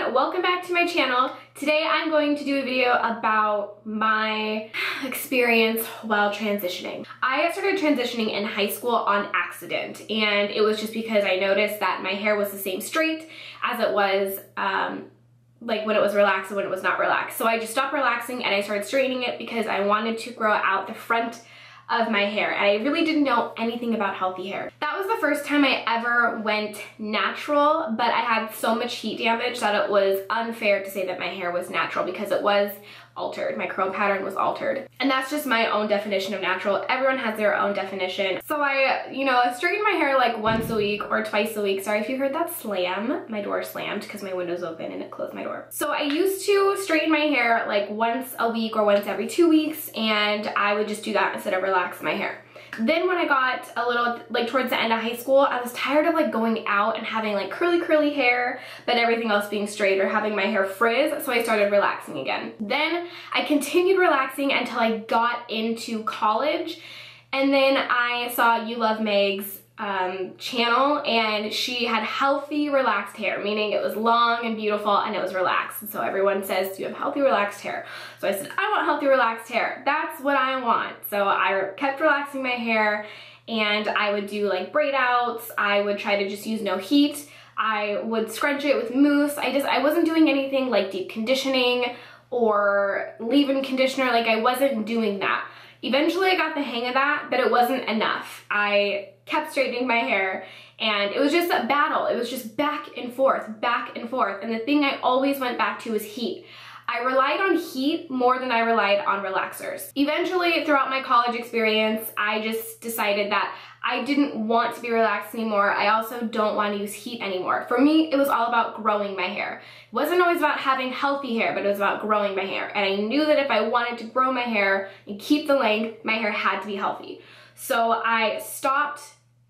everyone, welcome back to my channel. Today I'm going to do a video about my experience while transitioning. I started transitioning in high school on accident, and it was just because I noticed that my hair was the same straight as it was like when it was relaxed and when it was not relaxed. So I just stopped relaxing and I started straightening it because I wanted to grow out the front of my hair, and I really didn't know anything about healthy hair. That was the first time I ever went natural, but I had so much heat damage that it was unfair to say that my hair was natural because it was altered. My curl pattern was altered. And that's just my own definition of natural. Everyone has their own definition. So I, straighten my hair like once a week or twice a week. Sorry if you heard that slam. My door slammed because my window's open and it closed my door. So I used to straighten my hair like once a week or once every 2 weeks, and I would just do that instead of relax my hair. Then when I got a little, like towards the end of high school, I was tired of like going out and having like curly hair, but everything else being straight, or having my hair frizz, so I started relaxing again. Then I continued relaxing until I got into college, and then I saw You Love Meg's channel, and she had healthy relaxed hair, meaning it was long and beautiful and it was relaxed. And so everyone says you have healthy relaxed hair, so I said I want healthy relaxed hair. That's what I want. So I kept relaxing my hair, and I would do like braid outs. I would try to just use no heat. I would scrunch it with mousse. I wasn't doing anything like deep conditioning or leave-in conditioner. Like, I wasn't doing that. Eventually I got the hang of that, but it wasn't enough. I kept straightening my hair, and it was just a battle. It was just back and forth, and the thing I always went back to was heat. I relied on heat more than I relied on relaxers. Eventually, throughout my college experience, I just decided that I didn't want to be relaxed anymore. I also don't want to use heat anymore. For me, it was all about growing my hair. It wasn't always about having healthy hair, but it was about growing my hair. And I knew that if I wanted to grow my hair and keep the length, my hair had to be healthy. So I stopped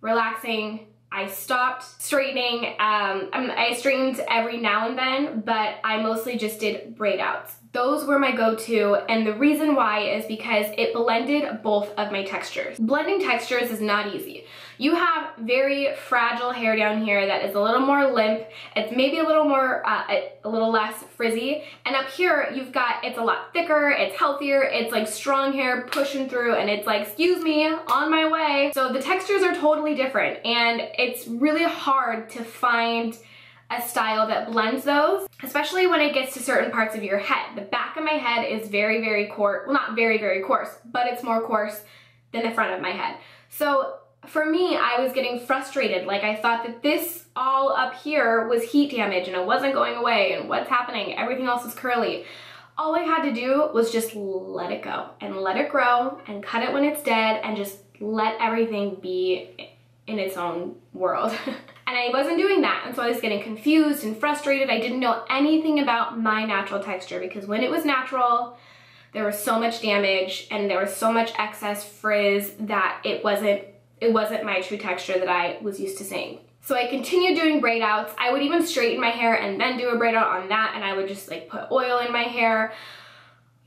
relaxing. I stopped straightening. I straightened every now and then, but I mostly just did braid outs. Those were my go-to, and the reason why is because it blended both of my textures. Blending textures is not easy. You have very fragile hair down here that is a little more limp. It's maybe a little more, a little less frizzy. And up here, it's a lot thicker, it's healthier, it's like strong hair pushing through, and it's like, excuse me, on my way. So the textures are totally different, and it's really hard to find a style that blends those, especially when it gets to certain parts of your head. The back of my head is very coarse. Well, not very coarse, but it's more coarse than the front of my head. So for me, I was getting frustrated. Like, I thought that this all up here was heat damage and it wasn't going away, and what's happening? Everything else is curly. All I had to do was just let it go and let it grow and cut it when it's dead and just let everything be in its own world. And I wasn't doing that, and so I was getting confused and frustrated. I didn't know anything about my natural texture, because when it was natural, there was so much damage and there was so much excess frizz that it wasn't my true texture that I was used to seeing. So I continued doing braid outs. I would even straighten my hair and then do a braid out on that, and I would just like put oil in my hair.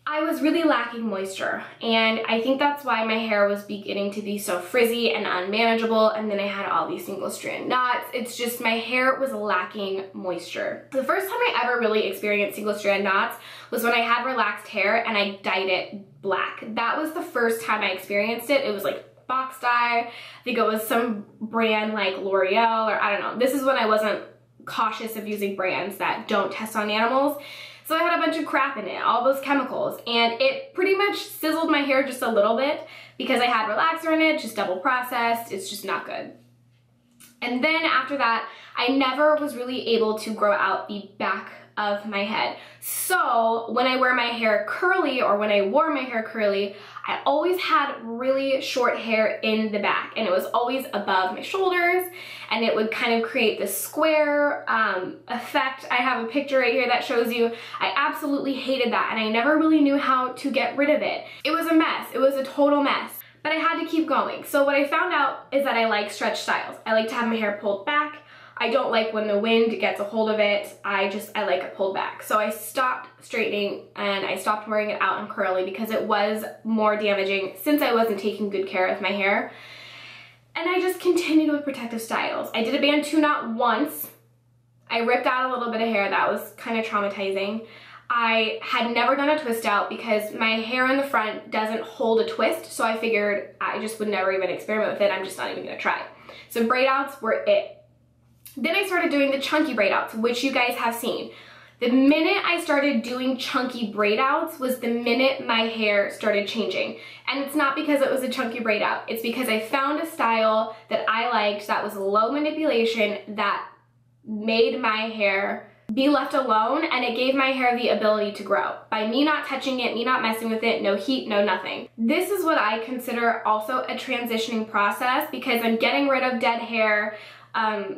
I was really lacking moisture, and I think that's why my hair was beginning to be so frizzy and unmanageable, and then I had all these single strand knots. It's just my hair was lacking moisture. The first time I ever really experienced single strand knots was when I had relaxed hair and I dyed it black. That was the first time I experienced it. It was like box dye. I think it was some brand like L'Oreal, or I don't know. This is when I wasn't cautious of using brands that don't test on animals. So I had a bunch of crap in it, all those chemicals, and it pretty much sizzled my hair just a little bit because I had relaxer in it, just double processed. It's just not good. And then after that, I never was really able to grow out the back of my head. So when I wear my hair curly, or when I wore my hair curly, I always had really short hair in the back, and it was always above my shoulders, and it would kind of create this square effect. I have a picture right here that shows you. I absolutely hated that, and I never really knew how to get rid of it. It was a mess. It was a total mess. But I had to keep going. So what I found out is that I like stretch styles. I like to have my hair pulled back. I don't like when the wind gets a hold of it. I like it pulled back. So I stopped straightening and I stopped wearing it out and curly because it was more damaging since I wasn't taking good care of my hair. And I just continued with protective styles. I did a Bantu knot once, I ripped out a little bit of hair. That was kind of traumatizing. I had never done a twist out because my hair in the front doesn't hold a twist, so I figured I just would never even experiment with it. I'm just not even gonna try. So braid outs were it. Then I started doing the chunky braid outs, which you guys have seen. The minute I started doing chunky braid outs was the minute my hair started changing. And it's not because it was a chunky braid out, it's because I found a style that I liked that was low manipulation, that made my hair be left alone, and it gave my hair the ability to grow. By me not touching it, me not messing with it, no heat, no nothing. This is what I consider also a transitioning process because I'm getting rid of dead hair,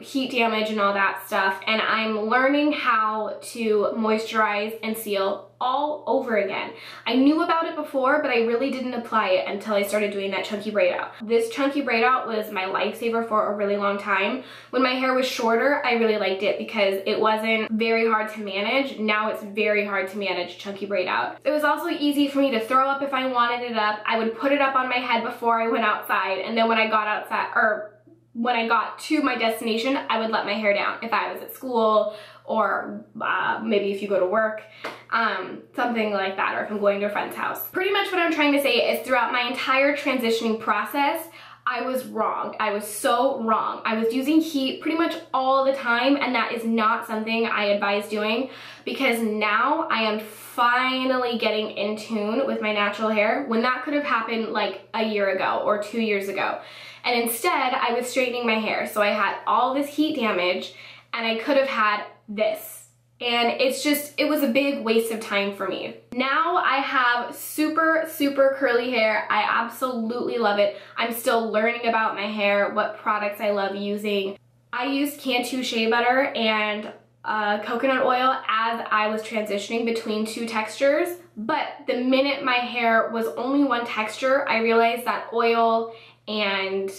heat damage and all that stuff, and I'm learning how to moisturize and seal all over again. I knew about it before, but I really didn't apply it until I started doing that chunky braid out. This chunky braid out was my lifesaver for a really long time. When my hair was shorter, I really liked it because it wasn't very hard to manage. Now it's very hard to manage chunky braid out. It was also easy for me to throw up if I wanted it up. I would put it up on my head before I went outside, and then when I got outside, or when I got to my destination, I would let my hair down if I was at school, or maybe if you go to work, something like that, or if I'm going to a friend's house. Pretty much what I'm trying to say is throughout my entire transitioning process, I was wrong. I was so wrong. I was using heat pretty much all the time, and that is not something I advise doing because now I am finally getting in tune with my natural hair when that could have happened like a year ago or 2 years ago. And instead, I was straightening my hair. So I had all this heat damage and I could have had this. And it was a big waste of time for me. Now I have super, super curly hair. I absolutely love it. I'm still learning about my hair, what products I love using. I used Cantu shea butter and coconut oil as I was transitioning between two textures. But the minute my hair was only one texture, I realized that oil and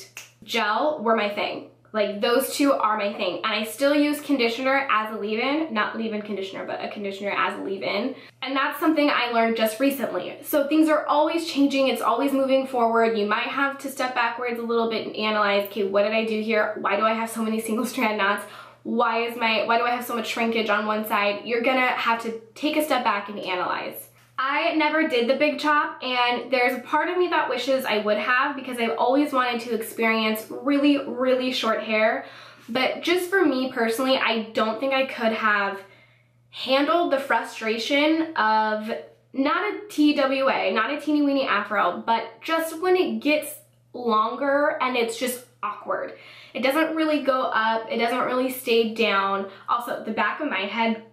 gel were my thing. Like, those two are my thing. And I still use conditioner as a leave-in, not leave-in conditioner, but a conditioner as a leave-in. And that's something I learned just recently. So things are always changing, it's always moving forward. You might have to step backwards a little bit and analyze, okay, what did I do here? Why do I have so many single strand knots? Why do I have so much shrinkage on one side? You're gonna have to take a step back and analyze. I never did the big chop, and there's a part of me that wishes I would have because I've always wanted to experience really, really short hair. But just for me personally, I don't think I could have handled the frustration of not a TWA, not a teeny weeny afro, but just when it gets longer and it's just awkward. It doesn't really go up, it doesn't really stay down. Also, the back of my head,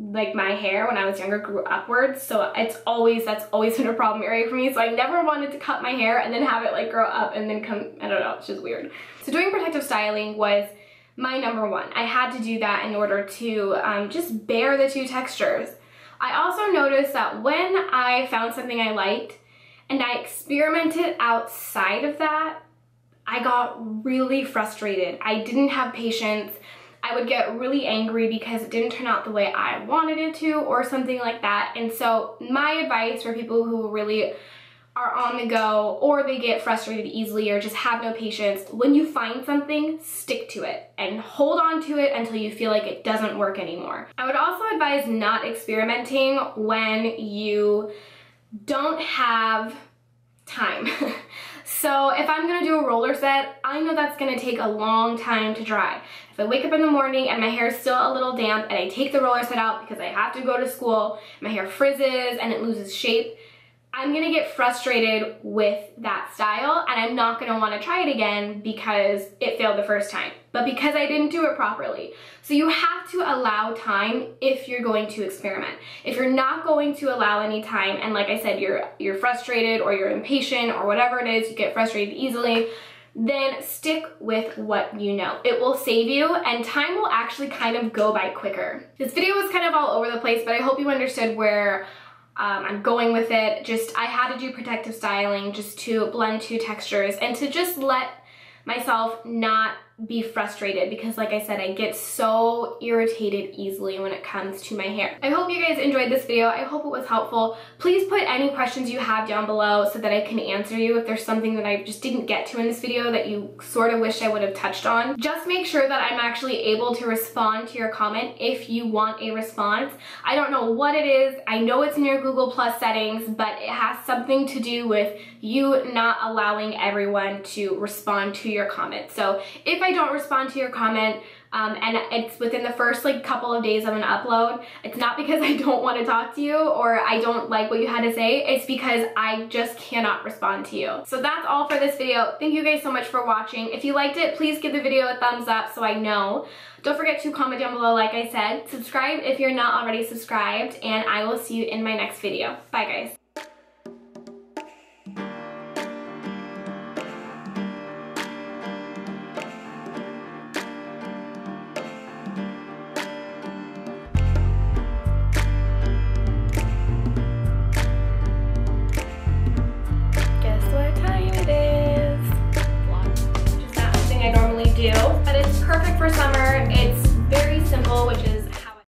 like my hair when I was younger, grew upwards, so that's always been a problem area for me. So I never wanted to cut my hair and then have it like grow up and then come, I don't know, it's just weird. So doing protective styling was my number one. I had to do that in order to just bear the two textures. I also noticed that when I found something I liked and I experimented outside of that, I got really frustrated. I didn't have patience. I would get really angry because it didn't turn out the way I wanted it to or something like that. And so my advice for people who really are on the go or they get frustrated easily or just have no patience, when you find something, stick to it and hold on to it until you feel like it doesn't work anymore. I would also advise not experimenting when you don't have time. So if I'm gonna do a roller set, I know that's gonna take a long time to dry. If I wake up in the morning and my hair is still a little damp and I take the roller set out because I have to go to school, my hair frizzes and it loses shape, I'm gonna get frustrated with that style and I'm not gonna wanna try it again because it failed the first time, but because I didn't do it properly. So you have to allow time if you're going to experiment. If you're not going to allow any time, and like I said, you're frustrated or you're impatient or whatever it is, you get frustrated easily, then stick with what you know. It will save you and time will actually kind of go by quicker. This video was kind of all over the place, but I hope you understood where I'm going with it. I had to do protective styling just to blend two textures and to just let myself not be frustrated because, like I said, I get so irritated easily when it comes to my hair. I hope you guys enjoyed this video. I hope it was helpful. Please put any questions you have down below so that I can answer you if there's something that I just didn't get to in this video that you sort of wish I would have touched on. Just make sure that I'm actually able to respond to your comment if you want a response. I don't know what it is. I know it's in your Google Plus settings, but it has something to do with you not allowing everyone to respond to your comment. So if I don't respond to your comment, and it's within the first couple of days of an upload, it's not because I don't want to talk to you or I don't like what you had to say, it's because I just cannot respond to you. So that's all for this video. Thank you guys so much for watching. If you liked it, please give the video a thumbs up so I know. Don't forget to comment down below like I said. Subscribe if you're not already subscribed, and I will see you in my next video. Bye guys.